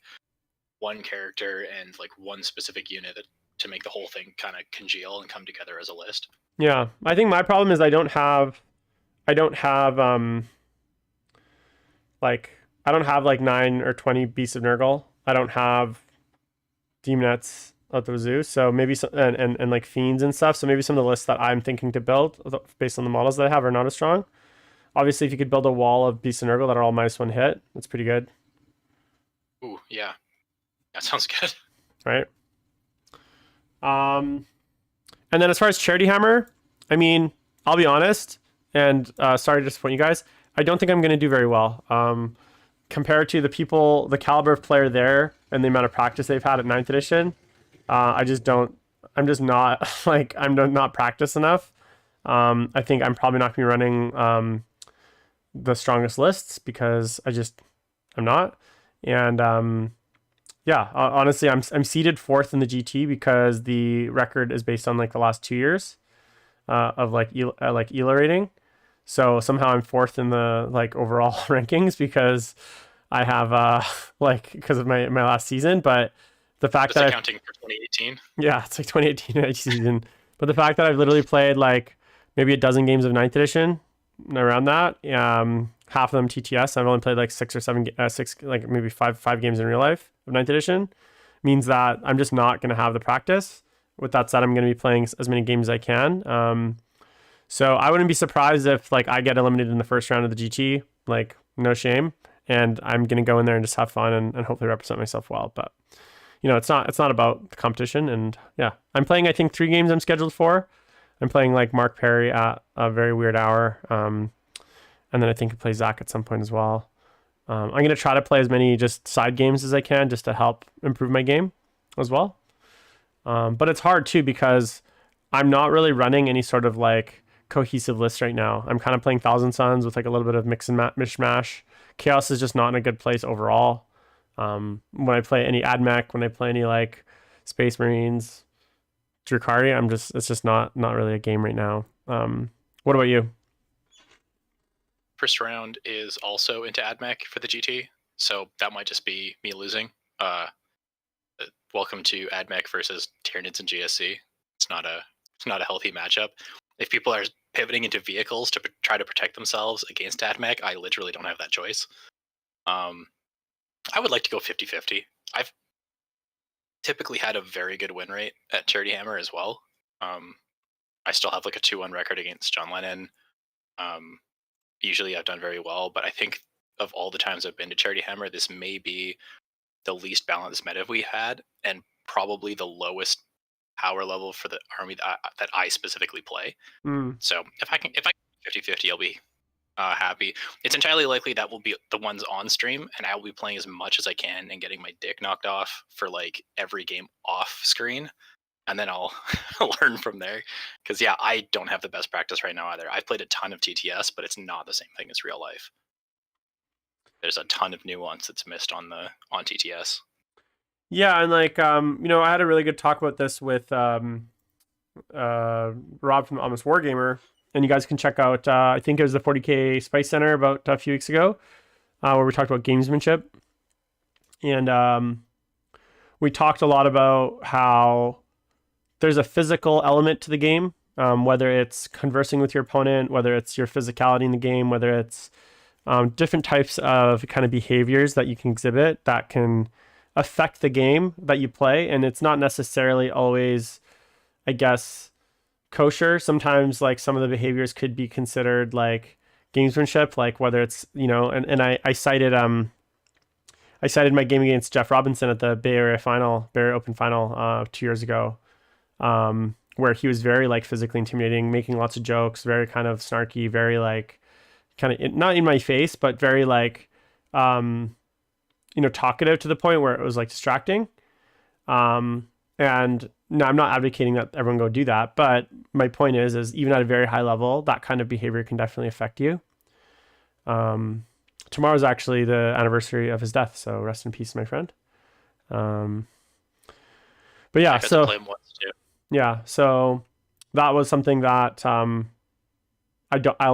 one character and like one specific unit to make the whole thing kind of congeal and come together as a list. Yeah. I think my problem is I don't have like I don't have like 9 or 20 beasts of Nurgle. I don't have demonettes out the zoo. So maybe some, and like fiends and stuff. So maybe some of the lists that I'm thinking to build based on the models that I have are not as strong. Obviously, if you could build a wall of beasts of Nurgle that are all -1 hit, that's pretty good. Ooh, yeah. That sounds good. Right. And then as far as Charity Hammer, I mean, I'll be honest, and sorry to disappoint you guys. I don't think I'm going to do very well. Compared to the people, the caliber of player there, and the amount of practice they've had at 9th edition, I just don't. I'm just not like I'm not practiced enough. I think I'm probably not going to be running the strongest lists because I'm not. And yeah, honestly, I'm seeded 4th in the GT because the record is based on like the last 2 years of like ELA rating. So somehow I'm 4th in the like overall rankings because I have like because of my last season. But the fact Just that accounting for 2018. yeah, it's like 2018 season. But the fact that I've literally played like maybe a dozen games of 9th edition around that, half of them TTS. I've only played like 6 or 7, like maybe five games in real life of 9th edition. Means that I'm just not going to have the practice. With that said, I'm going to be playing as many games as I can. So I wouldn't be surprised if like I get eliminated in the first round of the GT. Like no shame, and I'm going to go in there and just have fun and hopefully represent myself well. But you know, it's not about the competition. And yeah, I'm playing I think 3 games I'm scheduled for. I'm playing like Mark Perry at a very weird hour. And then I think I play Zach at some point as well. I'm going to try to play as many just side games as I can just to help improve my game as well. But it's hard too because I'm not really running any sort of like cohesive list right now. I'm kind of playing Thousand Suns with like a little bit of mix and mishmash. Chaos is just not in a good place overall. When I play any AdMech, when I play any like Space Marines, Drukhari, it's just not really a game right now. What about you? First round is also into AdMech for the GT, so that might just be me losing. Welcome to AdMech versus Tyranids and GSC. It's not a healthy matchup. If people are pivoting into vehicles to try to protect themselves against AdMech, I literally don't have that choice. I would like to go 50-50. I've typically had a very good win rate at Charity Hammer as well. I still have like a 2-1 record against John Lennon. Usually I've done very well, but I think of all the times I've been to Charity Hammer, this may be the least balanced meta we had, and probably the lowest power level for the army that I specifically play. So if I can 50-50, I'll be happy. It's entirely likely that will be the ones on stream, and I will be playing as much as I can and getting my dick knocked off for like every game off screen. And then I'll learn from there. Because yeah, I don't have the best practice right now either. I've played a ton of TTS, but it's not the same thing as real life. There's a ton of nuance that's missed on TTS. Yeah, and like you know, I had a really good talk about this with Rob from Almost Wargamer, and you guys can check out I think it was the 40K Spice Center about a few weeks ago, where we talked about gamesmanship, and we talked a lot about how there's a physical element to the game, whether it's conversing with your opponent, whether it's your physicality in the game, whether it's different types of kind of behaviors that you can exhibit that can affect the game that you play. And it's not necessarily always, I guess, kosher. Sometimes like some of the behaviors could be considered like gamesmanship, like whether it's, you know, and I cited my game against Jeff Robinson at the Bay Area Open final 2 years ago. Where he was very like physically intimidating, making lots of jokes, very kind of snarky, very like kind of not in my face, but very like, you know, talkative to the point where it was like distracting. And no, I'm not advocating that everyone go do that, but my point is even at a very high level, that kind of behavior can definitely affect you. tomorrow's actually the anniversary of his death, so rest in peace, my friend. Um, but yeah, I got to play so him once too. yeah, so that was something that I'll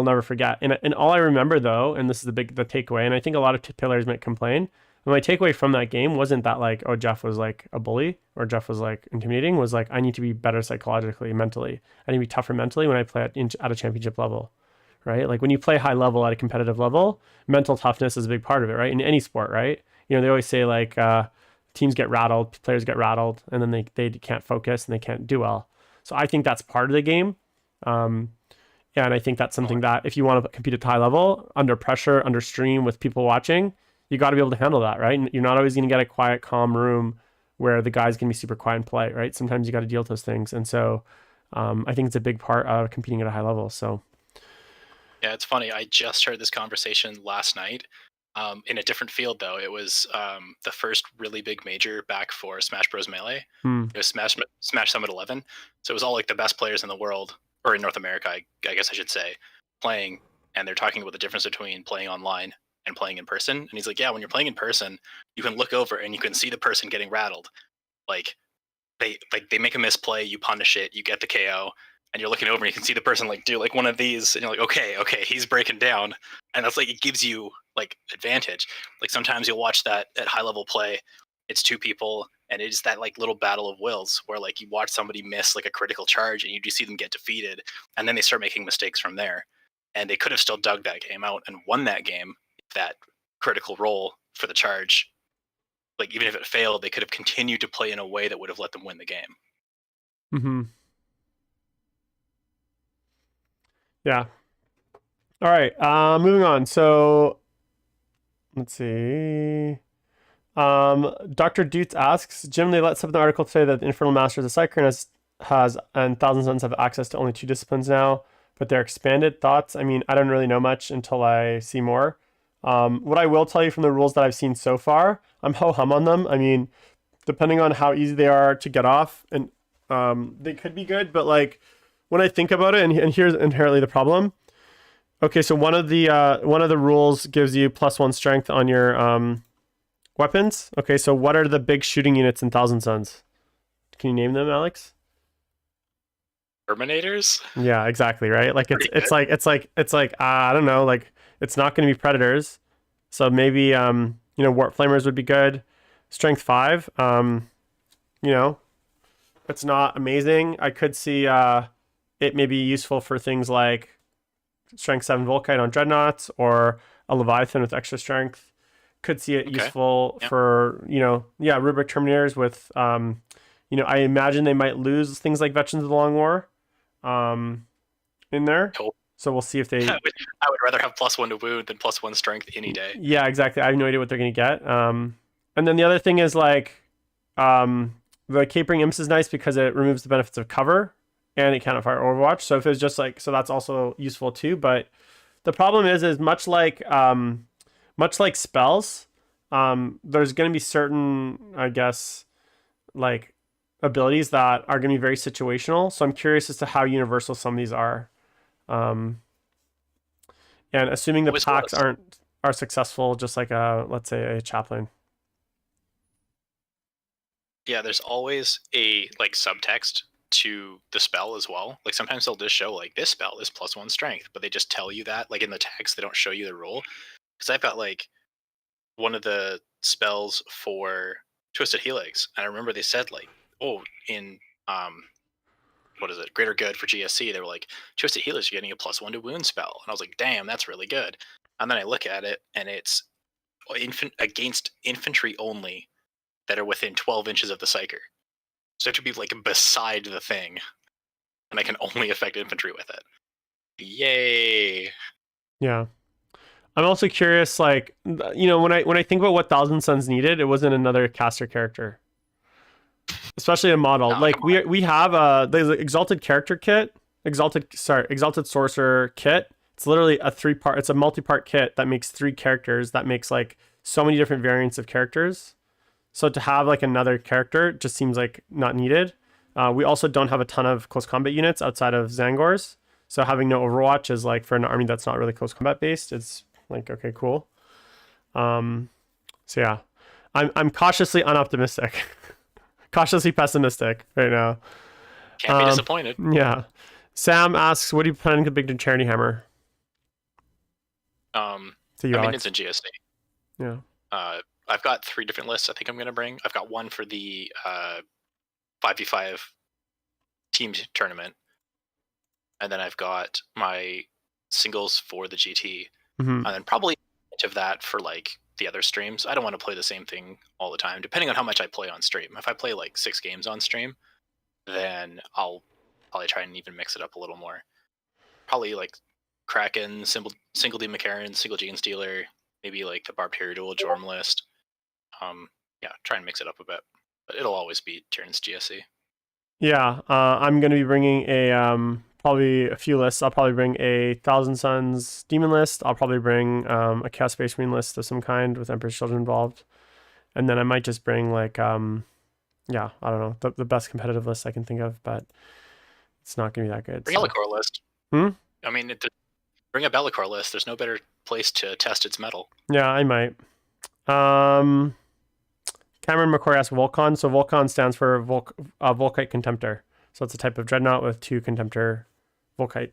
never forget. And all I remember though, and this is the takeaway, and I think a lot of players might complain. And my takeaway from that game wasn't that like, oh, Jeff was like a bully or Jeff was like intimidating. Was like, I need to be better psychologically, mentally. I need to be tougher mentally when I play at a championship level, right? Like when you play high level at a competitive level, mental toughness is a big part of it, right? In any sport, right? You know, they always say like teams get rattled, players get rattled, and then they can't focus and they can't do well. So I think that's part of the game. Yeah, and I think that's something that if you want to compete at high level, under pressure, under stream with people watching, you got to be able to handle that, right? And you're not always going to get a quiet, calm room where the guy's going to be super quiet and polite, right? Sometimes you got to deal with those things. And so I think it's a big part of competing at a high level. So yeah, it's funny. I just heard this conversation last night. In a different field, though, it was the first really big major back for Smash Bros. Melee. It was Smash Summit 11. So it was all like the best players in the world, or in North America, I guess I should say, playing. And they're talking about the difference between playing online and playing in person. And he's like, yeah, when you're playing in person, you can look over and you can see the person getting rattled. Like they make a misplay, you punish it, you get the KO, and you're looking over and you can see the person like do like one of these, and you're like, okay, he's breaking down, and that's like it gives you like advantage. Like sometimes you'll watch that at high level play, it's two people, and it's that like little battle of wills where like you watch somebody miss like a critical charge, and you do see them get defeated, and then they start making mistakes from there, and they could have still dug that game out and won that game if that critical roll for the charge, like even if it failed, they could have continued to play in a way that would have let them win the game. mm-hmm. Yeah. All right. Moving on. So let's see. Dr. Dutz asks, Jim, they let something in the article today that the Infernal Masters of Cyclone has and Thousand Suns have access to only 2 disciplines now, but they're expanded. Thoughts? I mean, I don't really know much until I see more. What I will tell you from the rules that I've seen so far, I'm ho-hum on them. I mean, depending on how easy they are to get off, and they could be good, but like when I think about it, and here's inherently the problem. Okay, so one of the rules gives you +1 strength on your weapons. Okay, so what are the big shooting units in Thousand Suns? Can you name them, Alex? Terminators? Yeah, exactly, right? Like it's like I don't know, like it's not going to be predators. So maybe warp flamers would be good. Strength 5, it's not amazing. I could see it may be useful for things like strength 7 Volkite on dreadnoughts or a Leviathan with extra strength. Could see it useful for rubric terminators with I imagine they might lose things like Veterans of the Long War in there. Cool. So we'll see if they. I would rather have +1 to wound than +1 strength any day. Yeah, exactly. I have no idea what they're going to get. And then the other thing is like the Capering Imps is nice because it removes the benefits of cover and it can't fire Overwatch. So if it's just like, so that's also useful too. But the problem is much like spells, there's going to be certain, I guess, like abilities that are going to be very situational. So I'm curious as to how universal some of these are. And assuming the packs are successful, just like let's say a chaplain. Yeah, there's always a like subtext to the spell as well. Like sometimes they'll just show like this spell is +1 strength, but they just tell you that like in the text, they don't show you the rule. Because I've got like one of the spells for Twisted Helix, and I remember they said like, oh, in what is it, Greater Good for GSC, they were like, Twisted Helix, you're getting a +1 to wound spell, and I was like, damn, that's really good. And then I look at it, and it's against infantry only that are within 12 inches of the Psyker. So to be like beside the thing, and I can only affect infantry with it. Yay! Yeah. I'm also curious, like, when I think about what Thousand Suns needed, it wasn't another caster character, especially a model. No, like we have the Exalted Character Kit, Exalted Sorcerer Kit. It's literally it's a multi-part kit that makes 3 characters that makes like so many different variants of characters. So to have like another character just seems like not needed. We also don't have a ton of close combat units outside of Zangors. So having no Overwatch is like for an army that's not really close combat based, it's like, okay, cool. So yeah, I'm cautiously unoptimistic, cautiously pessimistic right now. Can't be disappointed. Yeah. Sam asks, what do you plan to big to Charity Hammer? To you, Minions Alex. and GSC. Yeah. I've got 3 different lists I think I'm going to bring. I've got one for the 5v5 teamed tournament. And then I've got my singles for the GT. Mm-hmm. And then probably of that for like the other streams. I don't want to play the same thing all the time, depending on how much I play on stream. If I play like 6 games on stream, then I'll probably try and even mix it up a little more. Probably like Kraken, single D McCarran, single Gene Stealer, maybe like the Barbed Hero Duel Jorm list. Yeah, try and mix it up a bit. But it'll always be Tyrannus GSC. Yeah, I'm going to be bringing a probably a few lists. I'll probably bring a Thousand Suns Demon list. I'll probably bring a Chaos Space Marine list of some kind with Emperor's Children involved. And then I might just bring like, yeah, I don't know, the best competitive list I can think of, but it's not going to be that good. Bring a Bellicor list. Hmm? I mean, bring a Bellicor list. There's no better place to test its metal. Yeah, I might. Cameron McCoy asks Volcon. So Volcon stands for Volkite Contemptor. So it's a type of dreadnought with 2 Contemptor Volkite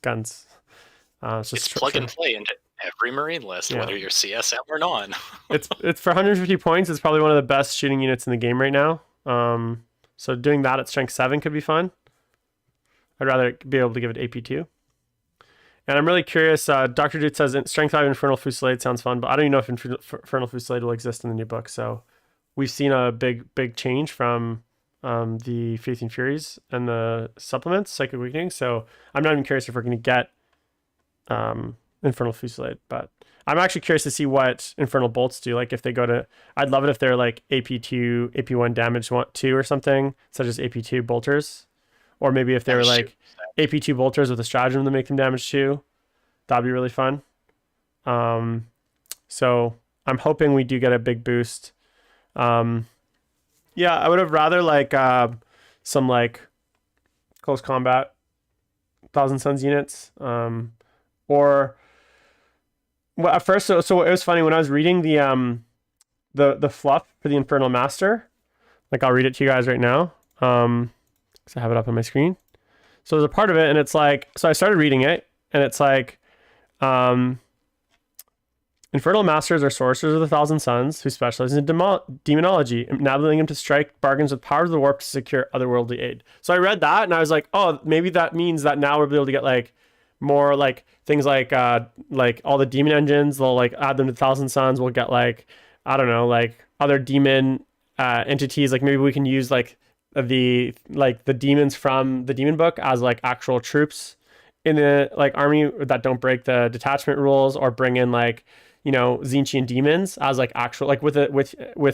guns. It's plug and play into every Marine list, whether you're CSM or not. it's for 150 points. It's probably one of the best shooting units in the game right now. So doing that at strength 7 could be fun. I'd rather be able to give it AP2. And I'm really curious. Dr. Dude says strength 5 Infernal Fusillade sounds fun, but I don't even know if Infernal Fusillade will exist in the new book. So we've seen a big change from the Faith and Furies and the supplements, Psychic Weakening. So I'm not even curious if we're going to get Infernal Fusillade, but I'm actually curious to see what Infernal Bolts do. Like if they go to, I'd love it if they're like AP2, AP1 damage 2 or something, such as AP2 bolters. Or maybe if they were like AP2 bolters with a stratagem to make them damage 2. That'd be really fun. So I'm hoping we do get a big boost. Yeah, I would have rather like some like close combat Thousand Suns units. Or well, at first, so it was funny when I was reading the fluff for the Infernal Master. Like I'll read it to you guys right now. Because I have it up on my screen. So there's a part of it, and it's like, so I started reading it, and it's like, Infernal Masters are sorcerers of the Thousand Suns who specialize in demonology, enabling them to strike bargains with powers of the warp to secure otherworldly aid. So I read that, and I was like, oh, maybe that means that now we'll be able to get like more like things like all the demon engines. They'll like add them to Thousand Suns. We'll get like, I don't know, like other demon entities. Like maybe we can use like the demons from the demon book as like actual troops in the like army that don't break the detachment rules, or bring in like, you know, Tzeentchian demons as like actual, like with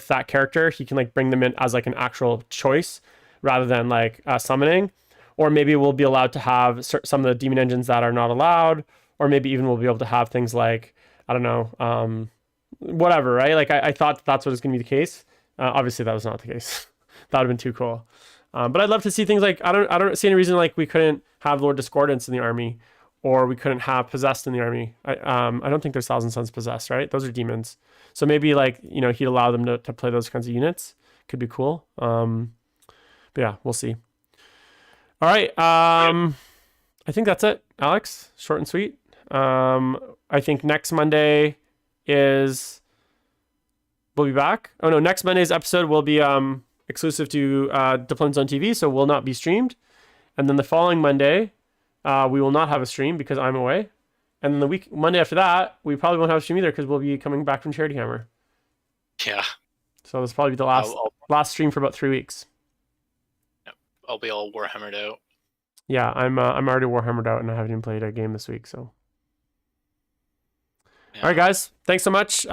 that character, he can like bring them in as like an actual choice rather than like summoning. Or maybe we'll be allowed to have some of the demon engines that are not allowed, or maybe even we'll be able to have things like, I don't know, whatever, right? Like I thought that's what was going to be the case. Obviously that was not the case. That would have been too cool. But I'd love to see things like, I don't see any reason like we couldn't have Lord Discordance in the army, or we couldn't have Possessed in the army. I don't think there's Thousand Suns Possessed, right? Those are demons. So maybe like, you know, he'd allow them to play those kinds of units. Could be cool. But yeah, we'll see. All right. I think that's it, Alex. Short and sweet. I think next Monday we'll be back. Oh no, next Monday's episode will be exclusive to Deployment Zone TV, so will not be streamed. And then the following Monday, we will not have a stream because I'm away. And then the Monday after that, we probably won't have a stream either because we'll be coming back from Charity Hammer. Yeah. So this will probably be the last stream for about 3 weeks. I'll be all Warhammered out. Yeah, I'm already Warhammered out, and I haven't even played a game this week. So, yeah. All right, guys, thanks so much.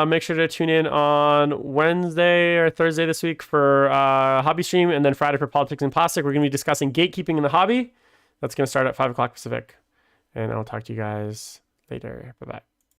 Make sure to tune in on Wednesday or Thursday this week for hobby stream, and then Friday for Politics and Plastic. We're going to be discussing gatekeeping in the hobby. That's going to start at 5 o'clock Pacific, and I'll talk to you guys later. Bye bye.